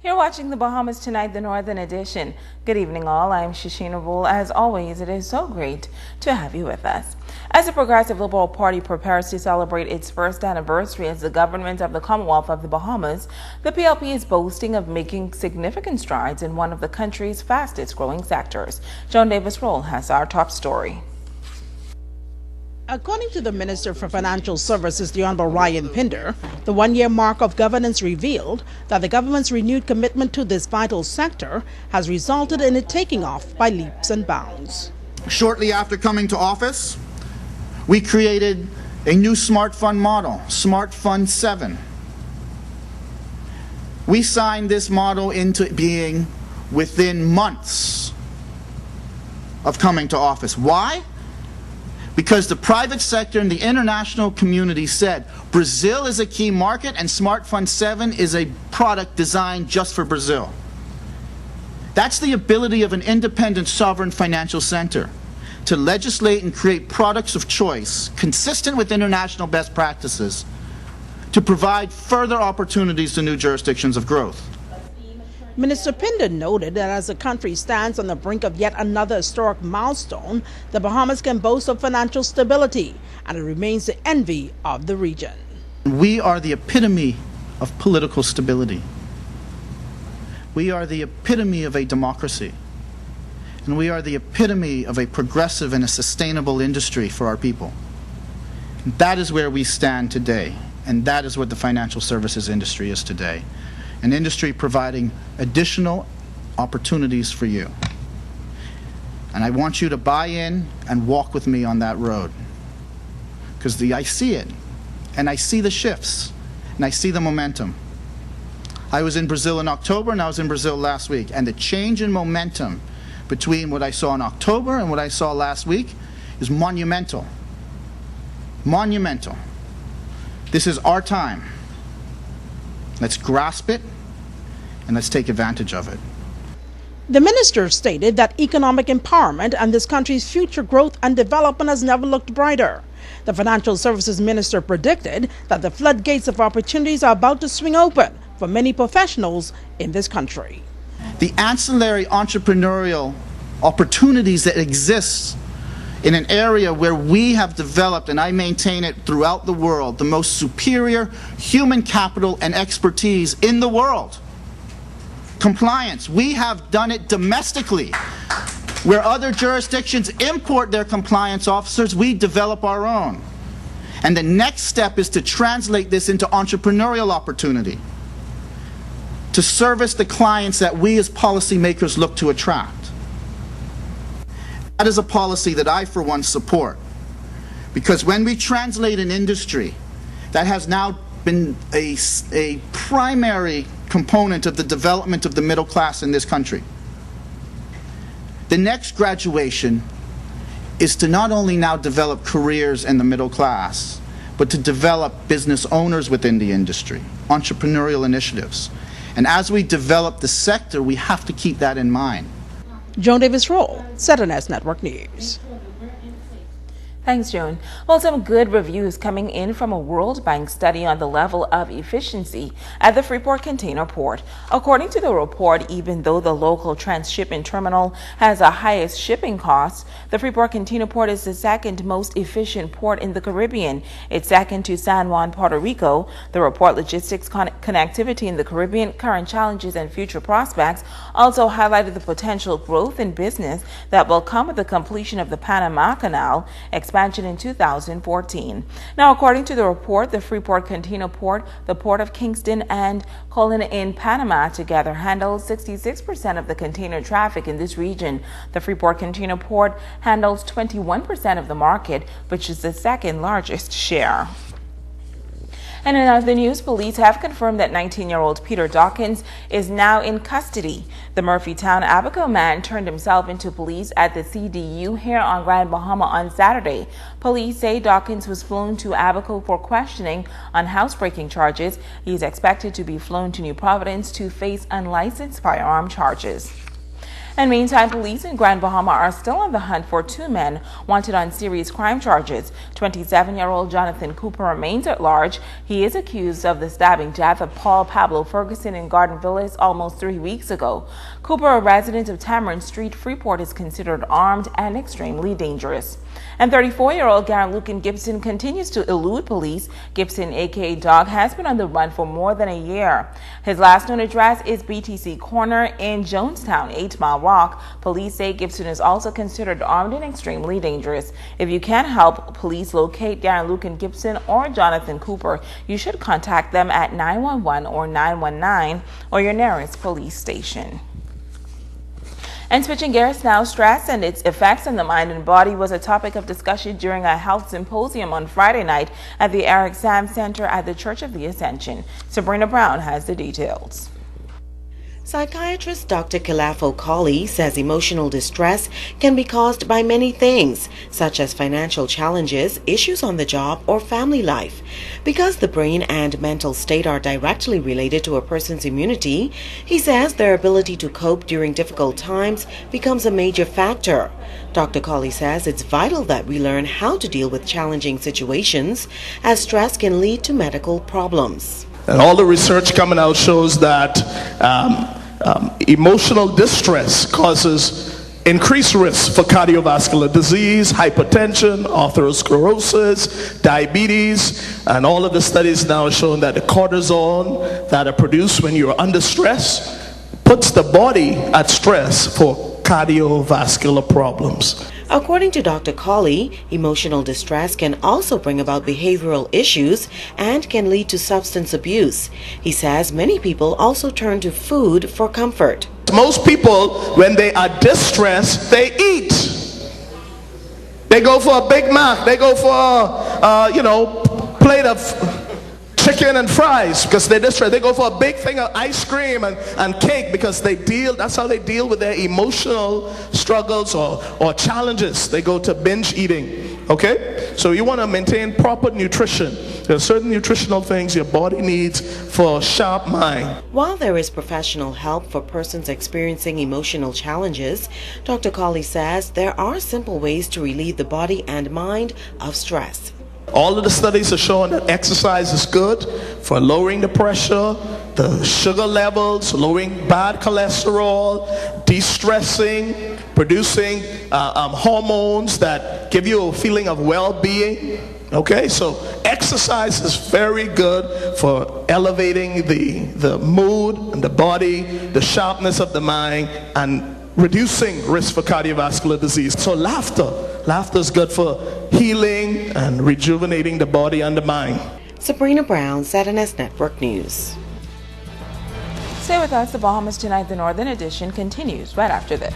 You're watching the Bahamas Tonight, the Northern Edition. Good evening, all. I'm Shasheena. Rolle. As always, it is so great to have you with us. As the Progressive Liberal Party prepares to celebrate its first anniversary as the government of the Commonwealth of the Bahamas, the PLP is boasting of making significant strides in one of the country's fastest growing sectors. Joan Davis-Roll has our top story. According to the Minister for Financial Services, the Honorable Ryan Pinder, the one-year mark of governance revealed that the government's renewed commitment to this vital sector has resulted in it taking off by leaps and bounds. Shortly after coming to office, we created a new Smart Fund model, Smart Fund 7. We signed this model into being within months of coming to office. Why? Because the private sector and the international community said Brazil is a key market and Smart Fund 7 is a product designed just for Brazil. That's the ability of an independent sovereign financial center to legislate and create products of choice consistent with international best practices to provide further opportunities to new jurisdictions of growth. Minister Pinder noted that as the country stands on the brink of yet another historic milestone, the Bahamas can boast of financial stability, and it remains the envy of the region. We are the epitome of political stability. We are the epitome of a democracy. And we are the epitome of a progressive and a sustainable industry for our people. And that is where we stand today, and that is what the financial services industry is today. An industry providing additional opportunities for you. And I want you to buy in and walk with me on that road. Because I see it, and I see the shifts, and I see the momentum. I was in Brazil in October, and I was in Brazil last week, and the change in momentum between what I saw in October and what I saw last week is monumental. Monumental. This is our time. Let's grasp it, and let's take advantage of it. The minister stated that economic empowerment and this country's future growth and development has never looked brighter. The financial services minister predicted that the floodgates of opportunities are about to swing open for many professionals in this country. The ancillary entrepreneurial opportunities that exist in an area where we have developed, and I maintain it throughout the world, the most superior human capital and expertise in the world. Compliance. We have done it domestically. Where other jurisdictions import their compliance officers, we develop our own. And the next step is to translate this into entrepreneurial opportunity, to service the clients that we as policymakers look to attract. That is a policy that I, for one, support. Because when we translate an industry that has now been a primary component of the development of the middle class in this country, the next graduation is to not only now develop careers in the middle class, but to develop business owners within the industry, entrepreneurial initiatives. And as we develop the sector, we have to keep that in mind. Joan Davis-Roll, ZNS Network News. Thanks, Joan. Well, some good reviews coming in from a World Bank study on the level of efficiency at the Freeport Container Port. According to the report, even though the local transshipment terminal has the highest shipping costs, the Freeport Container Port is the second most efficient port in the Caribbean. It's second to San Juan, Puerto Rico. The report, Logistics Connectivity in the Caribbean, Current Challenges and Future Prospects, also highlighted the potential growth in business that will come with the completion of the Panama Canal expansion in 2014. Now, according to the report, the Freeport Container Port, the Port of Kingston, and Colon in Panama together handles 66% of the container traffic in this region. The Freeport Container Port handles 21% of the market, which is the second largest share. And in other news, police have confirmed that 19-year-old Peter Dawkins is now in custody. The Murphytown Abaco man turned himself into police at the CDU here on Grand Bahama on Saturday. Police say Dawkins was flown to Abaco for questioning on housebreaking charges. He is expected to be flown to New Providence to face unlicensed firearm charges. And meantime, police in Grand Bahama are still on the hunt for two men wanted on serious crime charges. 27-year-old Jonathan Cooper remains at large. He is accused of the stabbing death of Paul Pablo Ferguson in Garden Villas almost 3 weeks ago. Cooper, a resident of Tamarind Street, Freeport, is considered armed and extremely dangerous. And 34-year-old Garen Lucan Gibson continues to elude police. Gibson, aka Dog, has been on the run for more than a year. His last known address is BTC Corner in Jonestown, 8 Mile Walk. Police say Gibson is also considered armed and extremely dangerous. If you can help police locate Garen Lucan Gibson or Jonathan Cooper, you should contact them at 911 or 919 or your nearest police station. And switching gears now, stress and its effects on the mind and body was a topic of discussion during a health symposium on Friday night at the Eric Sam Center at the Church of the Ascension. Sabrina Brown has the details. Psychiatrist Dr. Kilafo Colley says emotional distress can be caused by many things, such as financial challenges, issues on the job, or family life. Because the brain and mental state are directly related to a person's immunity, he says their ability to cope during difficult times becomes a major factor. Dr. Colley says it's vital that we learn how to deal with challenging situations, as stress can lead to medical problems. And all the research coming out shows that emotional distress causes increased risk for cardiovascular disease, hypertension, atherosclerosis, diabetes, and all of the studies now are showing that the cortisol that are produced when you're under stress puts the body at stress for cardiovascular problems. According to Dr. Colley, emotional distress can also bring about behavioral issues and can lead to substance abuse. He says many people also turn to food for comfort. Most people, when they are distressed, they eat. They go for a Big Mac. They go for a plate of chicken and fries because they're distressed. They go for a big thing of ice cream and cake because that's how they deal with their emotional struggles or challenges. They go to binge eating. Okay? So you want to maintain proper nutrition. There are certain nutritional things your body needs for a sharp mind. While there is professional help for persons experiencing emotional challenges, Dr. Colley says there are simple ways to relieve the body and mind of stress. All of the studies are showing that exercise is good for lowering the pressure, the sugar levels, lowering bad cholesterol, de-stressing, producing hormones that give you a feeling of well-being. Okay, so exercise is very good for elevating the mood and the body, the sharpness of the mind, and reducing risk for cardiovascular disease. So laughter is good for healing and rejuvenating the body and the mind. Sabrina Brown, ZNS Network News. Stay with us. The Bahamas Tonight, the Northern Edition, continues right after this.